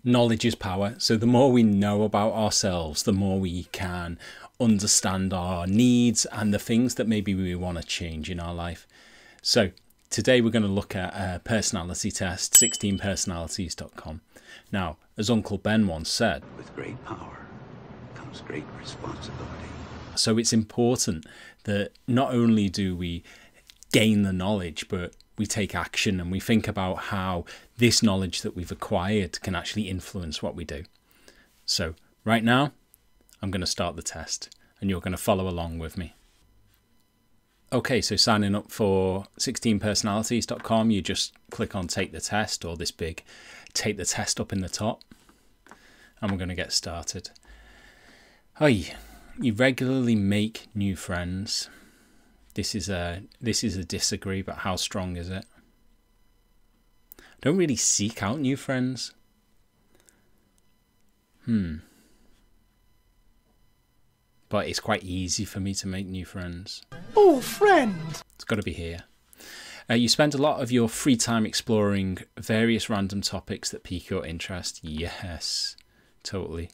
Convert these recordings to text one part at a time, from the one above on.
Knowledge is power. So the more we know about ourselves, the more we can understand our needs and the things that maybe we want to change in our life. So today we're going to look at a personality test, 16personalities.com. Now, as Uncle Ben once said, with great power comes great responsibility. So it's important that not only do we gain the knowledge, but we take action and we think about how this knowledge that we've acquired can actually influence what we do. So right now, I'm going to start the test and you're going to follow along with me. Okay, so signing up for 16personalities.com, you just click on take the test, or this big take the test up in the top, and we're going to get started. Hi, you regularly make new friends. This is a disagree, but how strong is it? Don't really seek out new friends. But it's quite easy for me to make new friends. Oh, friend! It's got to be here. You spend a lot of your free time exploring various random topics that pique your interest. Yes, totally.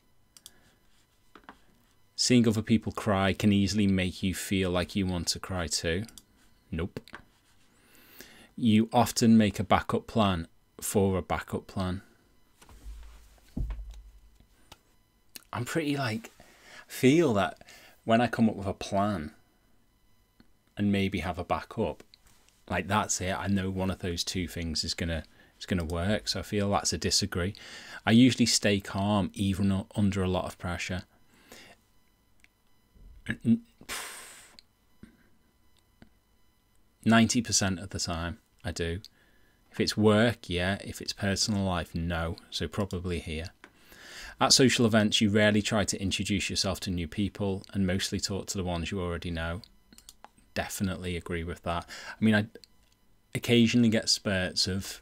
Seeing other people cry can easily make you feel like you want to cry too. Nope. You often make a backup plan for a backup plan. I'm pretty feel that when I come up with a plan and maybe have a backup, that's it. I know one of those two things is gonna work. So I feel that's a disagree. I usually stay calm even under a lot of pressure. 90% of the time I do. If it's work, yeah. If it's personal life, no. So probably here. At social events, you rarely try to introduce yourself to new people and mostly talk to the ones you already know. Definitely agree with that. I mean, I occasionally get spurts of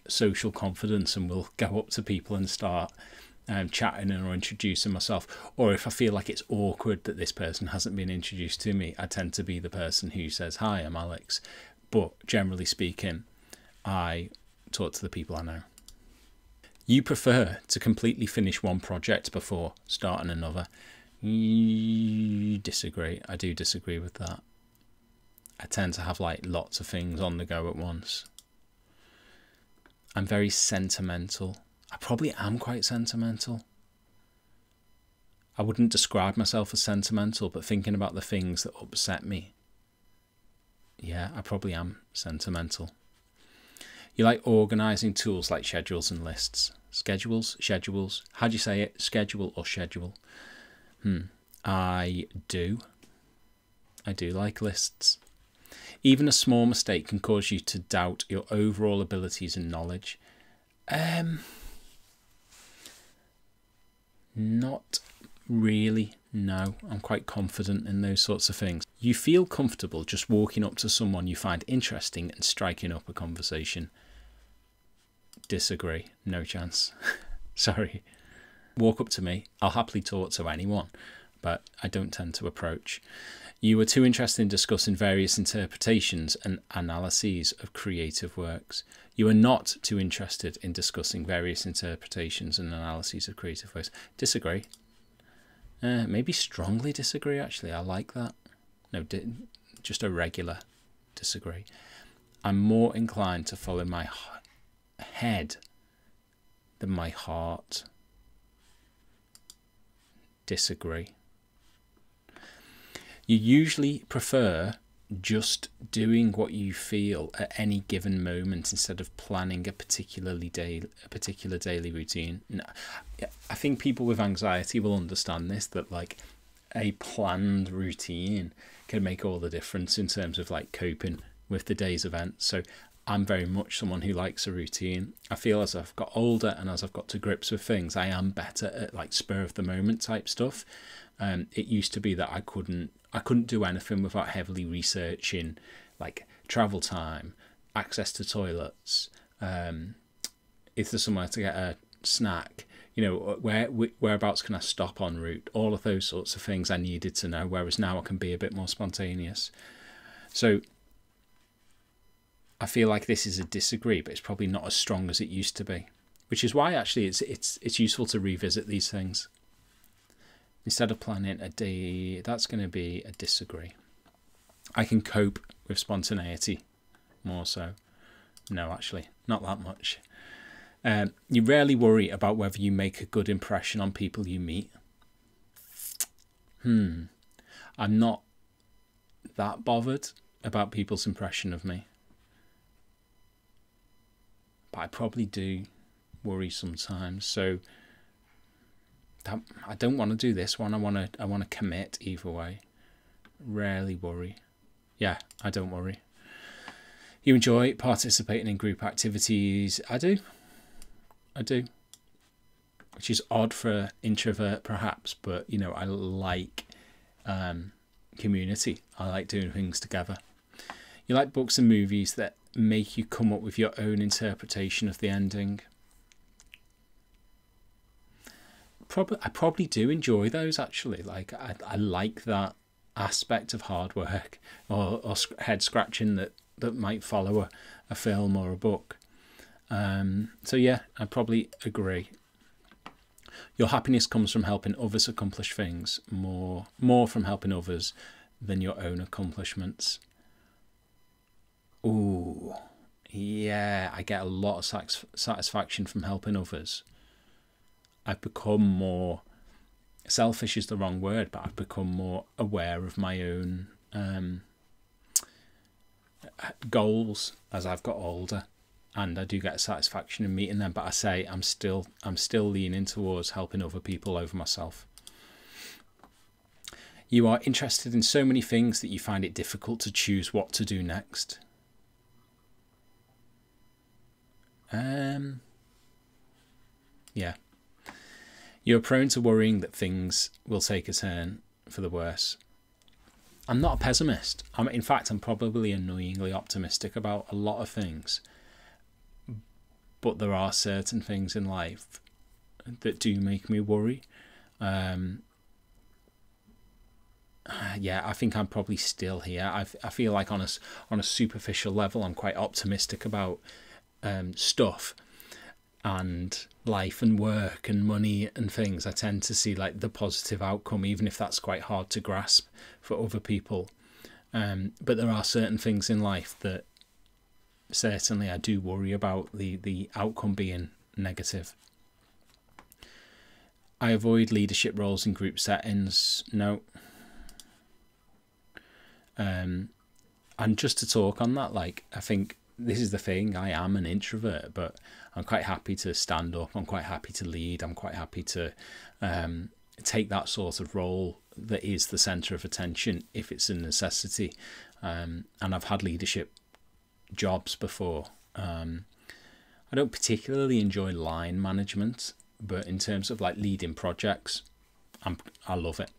social confidence and will go up to people and start chatting or introducing myself. Or if I feel like it's awkward that this person hasn't been introduced to me, I tend to be the person who says, hi, I'm Alex. But generally speaking, I talk to the people I know. You prefer to completely finish one project before starting another. You disagree. I do disagree with that. I tend to have lots of things on the go at once. I'm very sentimental. I probably am quite sentimental. I wouldn't describe myself as sentimental, but thinking about the things that upset me, yeah, I probably am sentimental. You like organising tools like schedules and lists. Schedules? How do you say it? Schedule or schedule? I do like lists. Even a small mistake can cause you to doubt your overall abilities and knowledge. Not really, no. I'm quite confident in those sorts of things. You feel comfortable just walking up to someone you find interesting and striking up a conversation. Disagree, no chance. Sorry. Walk up to me, I'll happily talk to anyone, but I don't tend to approach. You are too interested in discussing various interpretations and analyses of creative works. You are not too interested in discussing various interpretations and analyses of creative works. Disagree. Maybe strongly disagree, actually. I like that. No, just a regular disagree. I'm more inclined to follow my head than my heart. Disagree. You usually prefer just doing what you feel at any given moment instead of planning a particular daily routine. I think people with anxiety will understand this, that a planned routine can make all the difference in terms of coping with the day's events. So I'm very much someone who likes a routine. I feel as I've got older and as I've got to grips with things, I am better at spur of the moment type stuff. It used to be that I couldn't do anything without heavily researching travel time, access to toilets, if there's somewhere to get a snack, whereabouts can I stop en route, all of those sorts of things I needed to know, whereas now I can be a bit more spontaneous. So I feel like this is a disagree, but it's probably not as strong as it used to be. which is why actually it's useful to revisit these things. Instead of planning a day, that's going to be a disagree. I can cope with spontaneity more so. No, actually, not that much. You rarely worry about whether you make a good impression on people you meet. I'm not that bothered about people's impression of me. But I probably do worry sometimes. So I don't want to do this one. I want to commit either way. Rarely worry. Yeah, I don't worry. You enjoy participating in group activities? I do. Which is odd for an introvert perhaps, but you know, I like community. I like doing things together. You like books and movies that make you come up with your own interpretation of the ending? I probably do enjoy those actually. Like I like that aspect of hard work or head scratching that might follow a film or a book. So yeah, I probably agree. Your happiness comes from helping others accomplish things, more from helping others than your own accomplishments. Ooh, yeah, I get a lot of satisfaction from helping others. I've become more, selfish is the wrong word, but I've become more aware of my own goals as I've got older, and I do get satisfaction in meeting them. But I say I'm still leaning towards helping other people over myself. You are interested in so many things that you find it difficult to choose what to do next. Yeah. You're prone to worrying that things will take a turn for the worse. I'm not a pessimist. In fact, I'm probably annoyingly optimistic about a lot of things. But there are certain things in life that do make me worry. Yeah, I think I'm probably still here. I feel like on a superficial level, I'm quite optimistic about stuff and life and work and money and things. I tend to see like the positive outcome, even if that's quite hard to grasp for other people. But there are certain things in life that certainly I do worry about the outcome being negative. I avoid leadership roles in group settings. No. And just to talk on that, like, I think this is the thing, I am an introvert, but I'm quite happy to stand up, I'm quite happy to lead, I'm quite happy to take that sort of role that is the centre of attention if it's a necessity. And I've had leadership jobs before. I don't particularly enjoy line management, but in terms of like leading projects, I love it.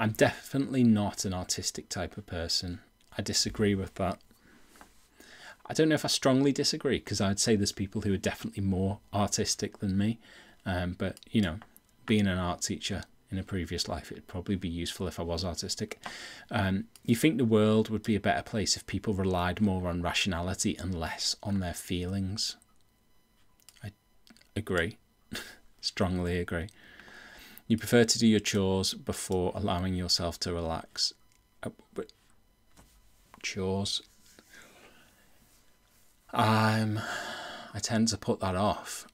I'm definitely not an artistic type of person. I disagree with that. I don't know if I strongly disagree, because I'd say there's people who are definitely more artistic than me. But, you know, being an art teacher in a previous life, it'd probably be useful if I was artistic. You think the world would be a better place if people relied more on rationality and less on their feelings? I agree. Strongly agree. You prefer to do your chores before allowing yourself to relax. But chores... I tend to put that off,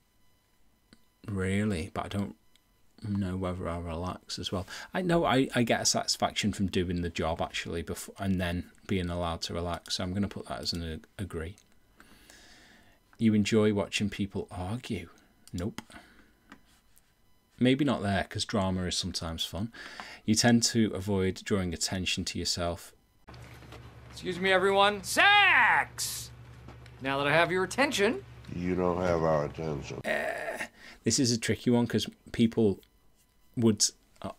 really, but I don't know whether I'll relax as well. I know I get a satisfaction from doing the job actually before and then being allowed to relax, so I'm going to put that as an agree. You enjoy watching people argue? Nope. Maybe not there, because drama is sometimes fun. You tend to avoid drawing attention to yourself. Excuse me, everyone. Sex! Now that I have your attention... You don't have our attention. This is a tricky one, because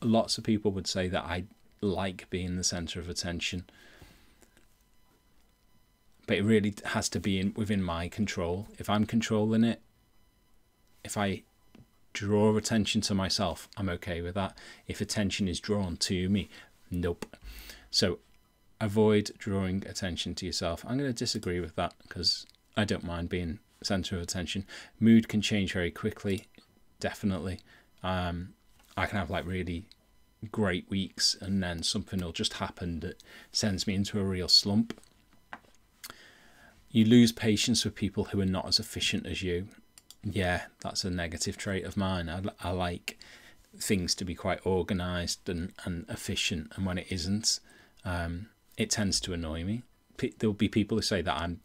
lots of people would say that I like being the centre of attention. But it really has to be within my control. If I'm controlling it, if I draw attention to myself, I'm okay with that. If attention is drawn to me, nope. So avoid drawing attention to yourself. I'm going to disagree with that, because I don't mind being center of attention. Mood can change very quickly, definitely. I can have like really great weeks and then something will just happen that sends me into a real slump. You lose patience with people who are not as efficient as you. Yeah, that's a negative trait of mine. I like things to be quite organised and efficient, and when it isn't, it tends to annoy me. There'll be people who say that I'm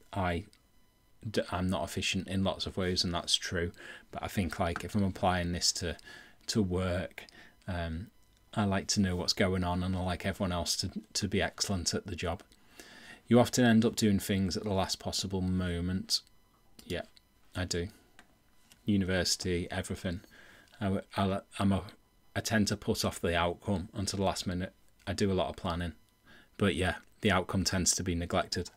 not efficient in lots of ways, and that's true. But I think like if I'm applying this to work, I like to know what's going on, and I like everyone else to be excellent at the job. You often end up doing things at the last possible moment. Yeah, I do. University, everything. I tend to put off the outcome until the last minute. I do a lot of planning, but yeah, the outcome tends to be neglected.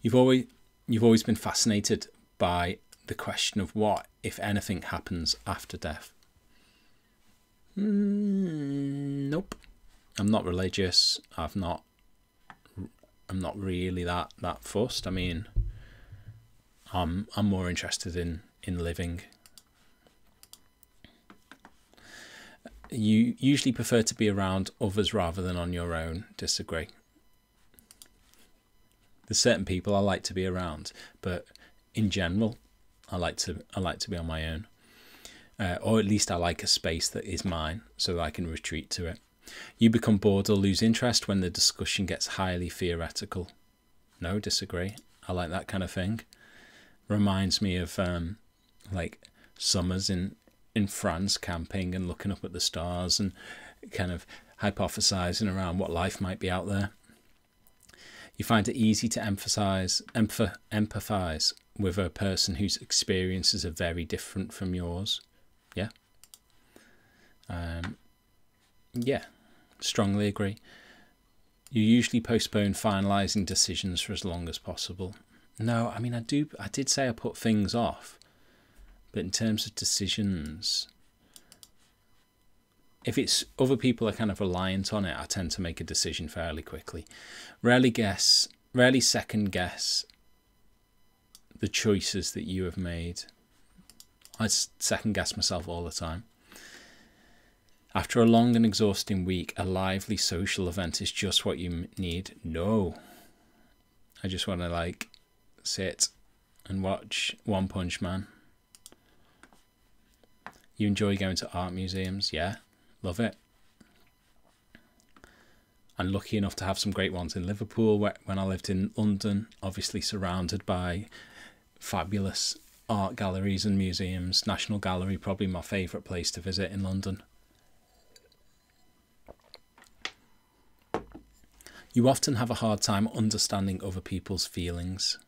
You've always been fascinated by the question of what, if anything, happens after death. Nope. I'm not religious. I'm not really that fussed. I mean, I'm more interested in living. You usually prefer to be around others rather than on your own. Disagree. There's certain people I like to be around, but in general, I like to be on my own, or at least I like a space that is mine, so that I can retreat to it. You become bored or lose interest when the discussion gets highly theoretical. No, disagree. I like that kind of thing. Reminds me of like summers in France, camping and looking up at the stars and kind of hypothesizing around what life might be out there. You find it easy to empathize with a person whose experiences are very different from yours. Yeah. Yeah, strongly agree. You usually postpone finalising decisions for as long as possible. No, I mean, I did say I put things off, but in terms of decisions, if it's other people are kind of reliant on it, I tend to make a decision fairly quickly. Rarely second guess the choices that you have made. I second guess myself all the time. After a long and exhausting week, a lively social event is just what you need. No. I just want to like sit and watch One Punch Man. You enjoy going to art museums? Yeah, love it. I'm lucky enough to have some great ones in Liverpool when I lived in London, obviously surrounded by fabulous art galleries and museums. National Gallery, probably my favourite place to visit in London. You often have a hard time understanding other people's feelings.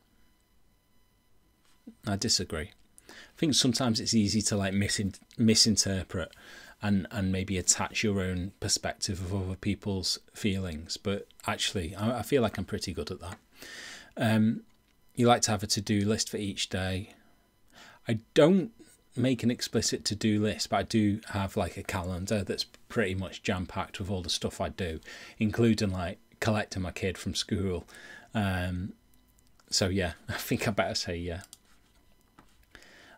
I disagree. I think sometimes it's easy to like misinterpret and maybe attach your own perspective of other people's feelings. But actually, I feel like I'm pretty good at that. You like to have a to-do list for each day. I don't make an explicit to-do list, but I do have like a calendar that's pretty much jam-packed with all the stuff I do, including like collecting my kid from school. So yeah, I think I better say yeah.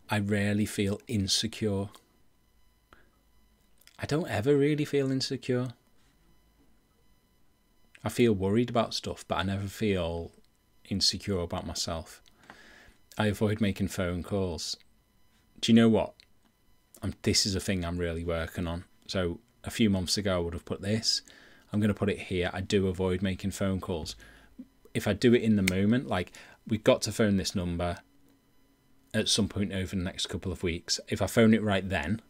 I rarely feel insecure. I don't ever really feel insecure. I feel worried about stuff, but I never feel insecure about myself. I avoid making phone calls. Do you know what? This is a thing I'm really working on. So a few months ago I would have put this. I'm going to put it here. I do avoid making phone calls. If I do it in the moment, like we've got to phone this number at some point over the next couple of weeks. If I phone it right then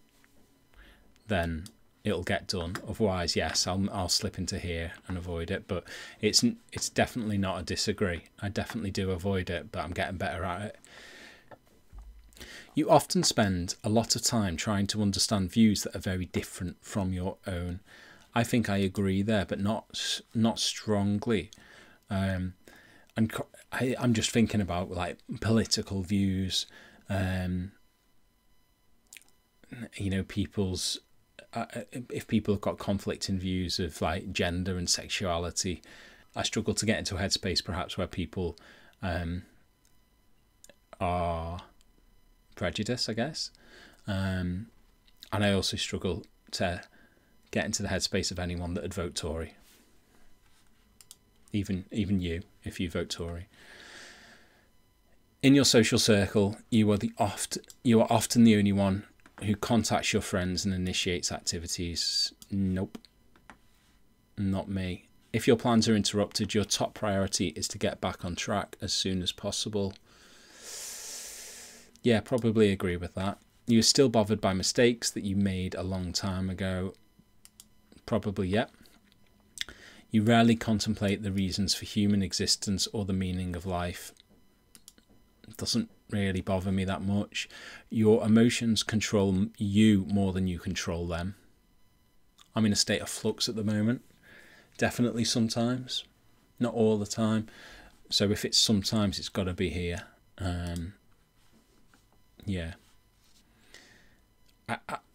it'll get done. Otherwise, yes, I'll slip into here and avoid it. But it's definitely not a disagree. I definitely do avoid it, but I'm getting better at it. You often spend a lot of time trying to understand views that are very different from your own. I think I agree there, but not strongly. And I'm just thinking about like political views, people's if people have got conflicting views of like gender and sexuality, I struggle to get into a headspace perhaps where people are prejudiced, I guess. And I also struggle to get into the headspace of anyone that would vote Tory. Even you, if you vote Tory. In your social circle, you are often the only one who contacts your friends and initiates activities. Nope. Not me. If your plans are interrupted, your top priority is to get back on track as soon as possible. Yeah, probably agree with that. You're still bothered by mistakes that you made a long time ago. Probably, yeah. You rarely contemplate the reasons for human existence or the meaning of life. It doesn't really bother me that much. Your emotions control you more than you control them. I'm in a state of flux at the moment. Definitely sometimes. Not all the time. So if it's sometimes, it's got to be here. Yeah.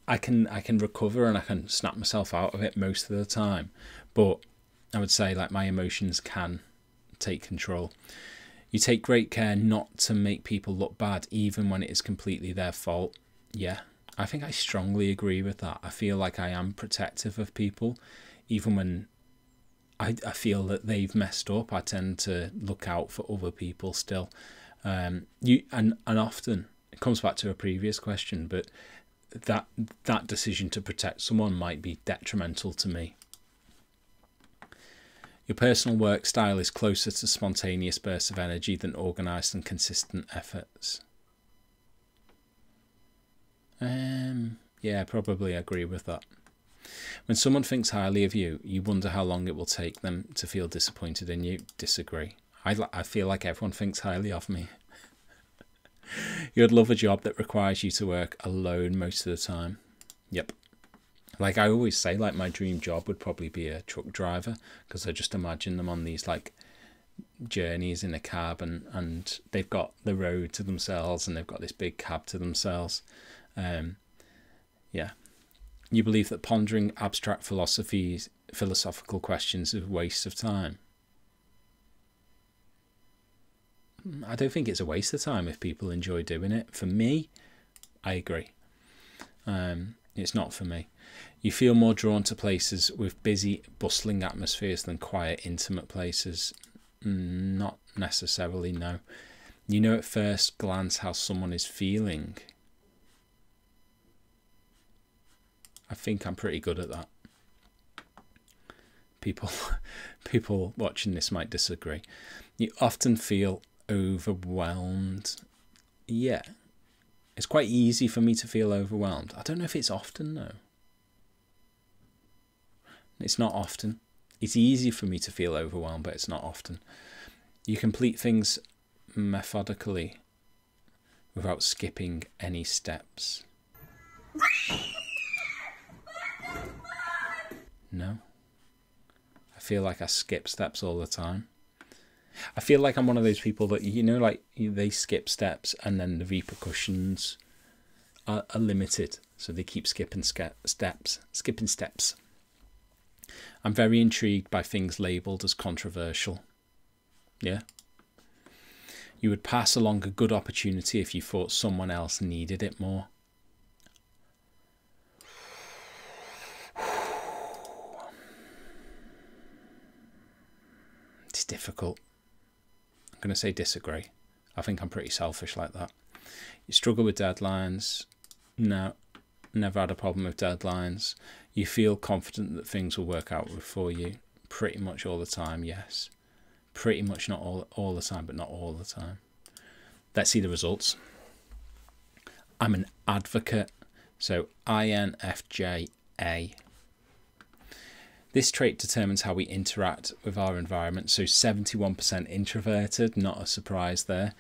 I can recover and I can snap myself out of it most of the time. But I would say like my emotions can take control. You take great care not to make people look bad, even when it is completely their fault. Yeah, I think I strongly agree with that. I feel like I am protective of people, even when I feel that they've messed up. I tend to look out for other people still. And often it comes back to a previous question, but that decision to protect someone might be detrimental to me. Your personal work style is closer to spontaneous bursts of energy than organised and consistent efforts. Yeah, probably agree with that. When someone thinks highly of you, you wonder how long it will take them to feel disappointed in you. Disagree. I feel like everyone thinks highly of me. You'd love a job that requires you to work alone most of the time. Yep. Like I always say, like my dream job would probably be a truck driver, because I just imagine them on these like journeys in a cab and they've got the road to themselves and they've got this big cab to themselves. Yeah. You believe that pondering abstract philosophical questions is a waste of time. I don't think it's a waste of time if people enjoy doing it. For me, I agree. It's not for me. You feel more drawn to places with busy, bustling atmospheres than quiet, intimate places. Not necessarily, no. You know at first glance how someone is feeling. I think I'm pretty good at that. People watching this might disagree. You often feel overwhelmed. Yeah. It's quite easy for me to feel overwhelmed. I don't know if it's often though. It's not often. It's easy for me to feel overwhelmed, but it's not often. You complete things methodically without skipping any steps. No. I feel like I skip steps all the time. I feel like I'm one of those people that, you know, like they skip steps and then the repercussions are limited. So they keep skipping steps. I'm very intrigued by things labelled as controversial. Yeah. You would pass along a good opportunity if you thought someone else needed it more. It's difficult. I'm going to say disagree. I think I'm pretty selfish like that. You struggle with deadlines. No, never had a problem with deadlines. You feel confident that things will work out for you pretty much all the time, yes. Pretty much not all the time, but not all the time. Let's see the results. I'm an advocate, so INFJ-A. This trait determines how we interact with our environment. So 71% introverted, not a surprise there.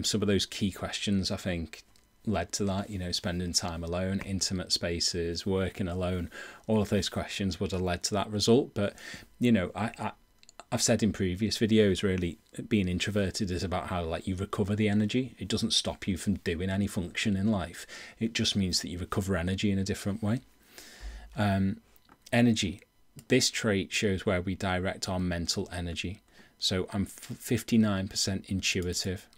Some of those key questions, I think, led to that, you know, spending time alone, intimate spaces, working alone, all of those questions would have led to that result. But, you know, I've said in previous videos, really, being introverted is about how, like, you recover the energy. It doesn't stop you from doing any function in life. It just means that you recover energy in a different way. Energy this trait shows where we direct our mental energy. So I'm 59% intuitive.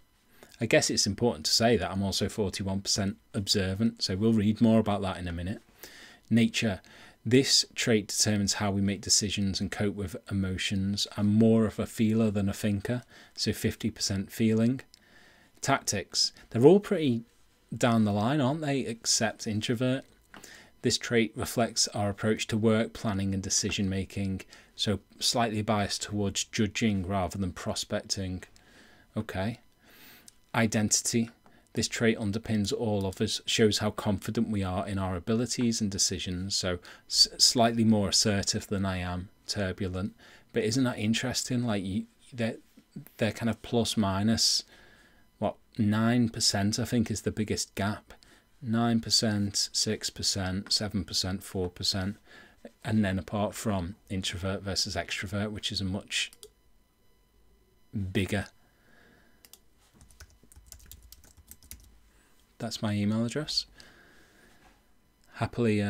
I guess it's important to say that I'm also 41% observant, so we'll read more about that in a minute. Nature. This trait determines how we make decisions and cope with emotions. I'm more of a feeler than a thinker, so 50% feeling. Tactics. They're all pretty down the line, aren't they, except introvert. This trait reflects our approach to work, planning and decision making, so slightly biased towards judging rather than prospecting. Okay. Identity. This trait underpins all of us, shows how confident we are in our abilities and decisions, so slightly more assertive than I am, turbulent. But isn't that interesting? Like, they're kind of plus minus, what, 9% I think is the biggest gap. 9%, 6%, 7%, 4%. And then apart from introvert versus extrovert, which is a much bigger. That's my email address. Happily,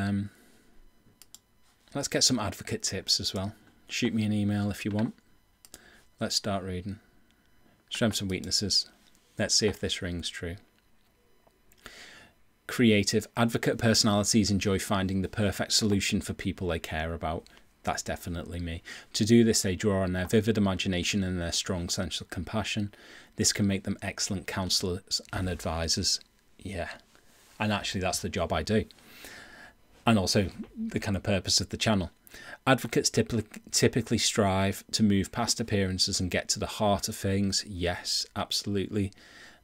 let's get some advocate tips as well. Shoot me an email if you want. Let's start reading. Strengths and weaknesses. Let's see if this rings true. Creative. Advocate personalities enjoy finding the perfect solution for people they care about. That's definitely me. To do this, they draw on their vivid imagination and their strong sense of compassion. This can make them excellent counsellors and advisors. Yeah, and actually that's the job I do, and also the kind of purpose of the channel. Advocates typically strive to move past appearances and get to the heart of things. Yes, absolutely.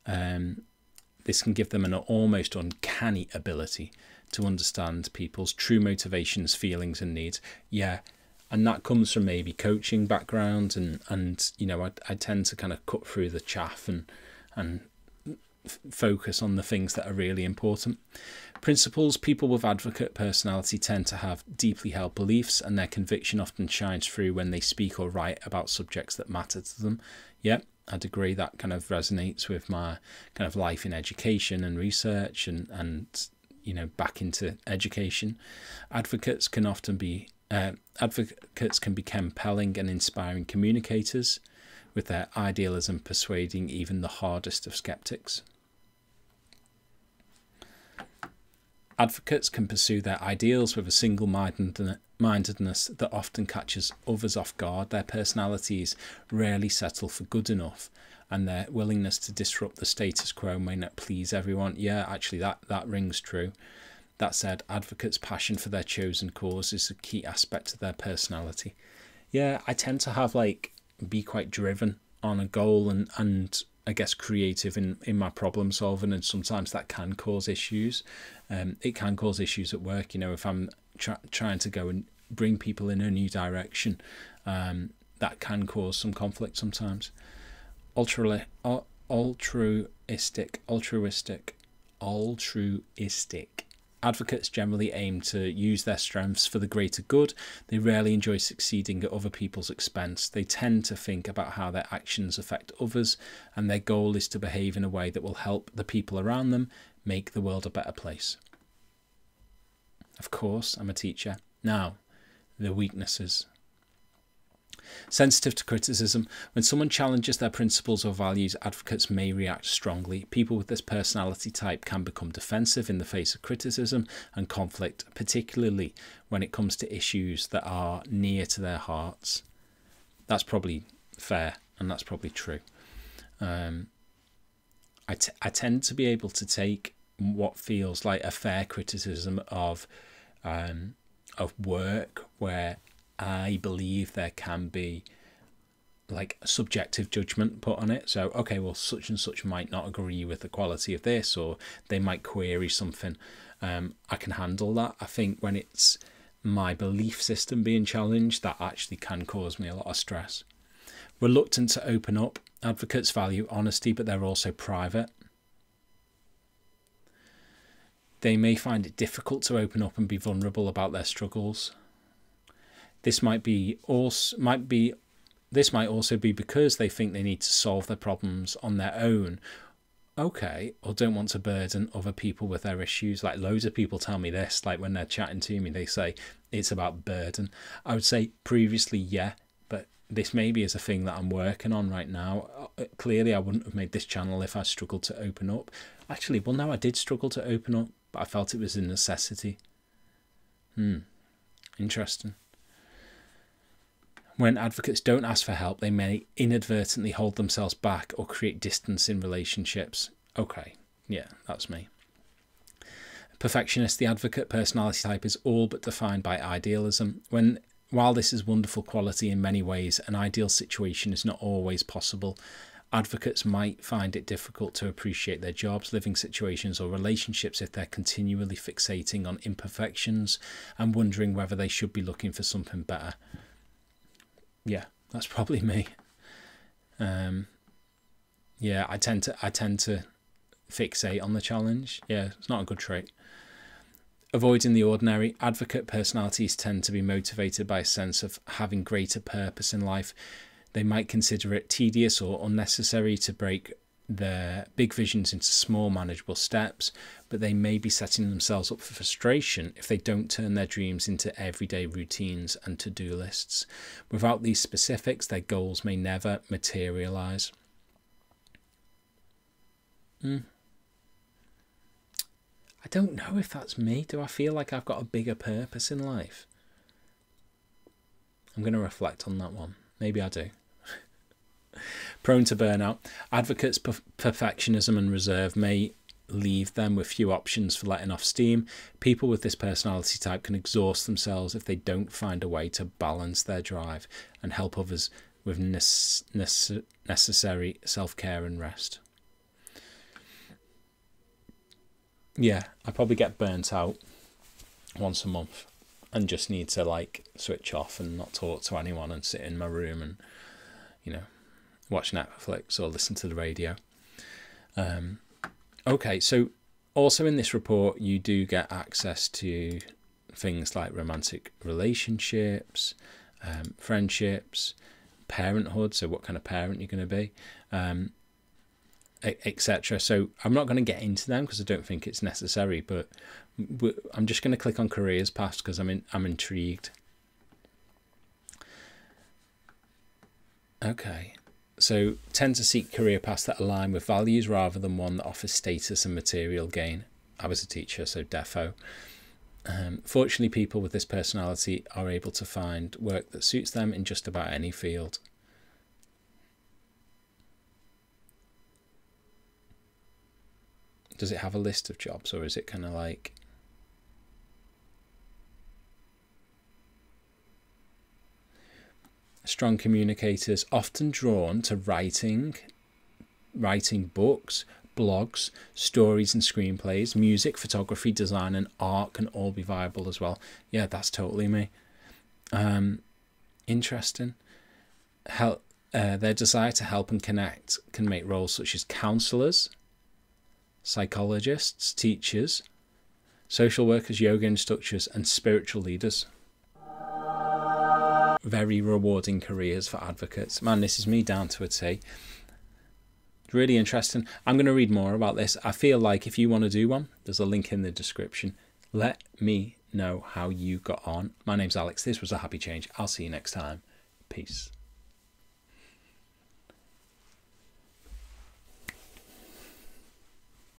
This can give them an almost uncanny ability to understand people's true motivations, feelings and needs. Yeah, and that comes from maybe coaching background, and you know, I tend to kind of cut through the chaff and focus on the things that are really important. Principles. People with advocate personality tend to have deeply held beliefs, and their conviction often shines through when they speak or write about subjects that matter to them. Yep, I'd agree, that kind of resonates with my kind of life in education and research and you know, back into education. Advocates can be compelling and inspiring communicators, with their idealism persuading even the hardest of skeptics. Advocates can pursue their ideals with a single-mindedness that often catches others off guard. Their personalities rarely settle for good enough, and their willingness to disrupt the status quo may not please everyone. Yeah, actually that rings true. That said, advocates' passion for their chosen cause is a key aspect of their personality. Yeah, I tend to have be quite driven on a goal and I guess creative in my problem solving, and sometimes that can cause issues. It can cause issues at work, you know, if I'm trying to go and bring people in a new direction. That can cause some conflict sometimes. Altruistic. Advocates generally aim to use their strengths for the greater good. They rarely enjoy succeeding at other people's expense. They tend to think about how their actions affect others, and their goal is to behave in a way that will help the people around them make the world a better place. Of course, I'm a teacher. Now, the weaknesses. Sensitive to criticism. When someone challenges their principles or values, advocates may react strongly. People with this personality type can become defensive in the face of criticism and conflict, particularly when it comes to issues that are near to their hearts. That's probably fair, and that's probably true. I tend to be able to take what feels like a fair criticism of work where I believe there can be like subjective judgment put on it. So, okay, well, such and such might not agree with the quality of this, or they might query something. I can handle that. I think when it's my belief system being challenged, that actually can cause me a lot of stress. Reluctant to open up. Advocates value honesty, but they're also private. They may find it difficult to open up and be vulnerable about their struggles. This might also be because they think they need to solve their problems on their own, okay, or don't want to burden other people with their issues. Like loads of people tell me this, like when they're chatting to me, they say it's about burden. I would say previously, yeah, but this maybe is a thing that I'm working on right now. Clearly, I wouldn't have made this channel if I struggled to open up. Actually, well, no, I did struggle to open up, but I felt it was a necessity. Interesting. When advocates don't ask for help, they may inadvertently hold themselves back or create distance in relationships. Okay, yeah, that's me. Perfectionist, the advocate personality type is all but defined by idealism. While this is a wonderful quality in many ways, an ideal situation is not always possible. Advocates might find it difficult to appreciate their jobs, living situations, or relationships if they're continually fixating on imperfections and wondering whether they should be looking for something better. Yeah, that's probably me. Yeah, I tend to fixate on the challenge. Yeah, it's not a good trait. Avoiding the ordinary, advocate personalities tend to be motivated by a sense of having greater purpose in life. They might consider it tedious or unnecessary to break their big visions into small manageable steps, but they may be setting themselves up for frustration if they don't turn their dreams into everyday routines and to-do lists. Without these specifics, their goals may never materialize. I don't know if that's me. Do I feel like I've got a bigger purpose in life? I'm going to reflect on that one. Maybe I do. Prone to burnout. Advocates' perfectionism and reserve may leave them with few options for letting off steam. People with this personality type can exhaust themselves if they don't find a way to balance their drive and help others with necessary self-care and rest. Yeah, I probably get burnt out once a month and just need to like switch off and not talk to anyone and sit in my room and, you know, watch Netflix or listen to the radio. Okay, so also in this report, you do get access to things like romantic relationships, friendships, parenthood, so what kind of parent you're going to be, etc. So I'm not going to get into them because I don't think it's necessary, but I'm just going to click on careers paths because I'm intrigued. Okay. So tend to seek career paths that align with values rather than one that offers status and material gain. I was a teacher, so defo. Fortunately, people with this personality are able to find work that suits them in just about any field. Does it have a list of jobs, or is it kind of like... Strong communicators, often drawn to writing books, blogs, stories and screenplays. Music, photography, design and art can all be viable as well. Yeah, that's totally me. Interesting. Their desire to help and connect can make roles such as counsellors, psychologists, teachers, social workers, yoga instructors and spiritual leaders. Very rewarding careers for advocates. Man, this is me down to a T. Really interesting. I'm going to read more about this. I feel like if you want to do one, there's a link in the description. Let me know how you got on. My name's Alex. This was A Happy Change. I'll see you next time. Peace.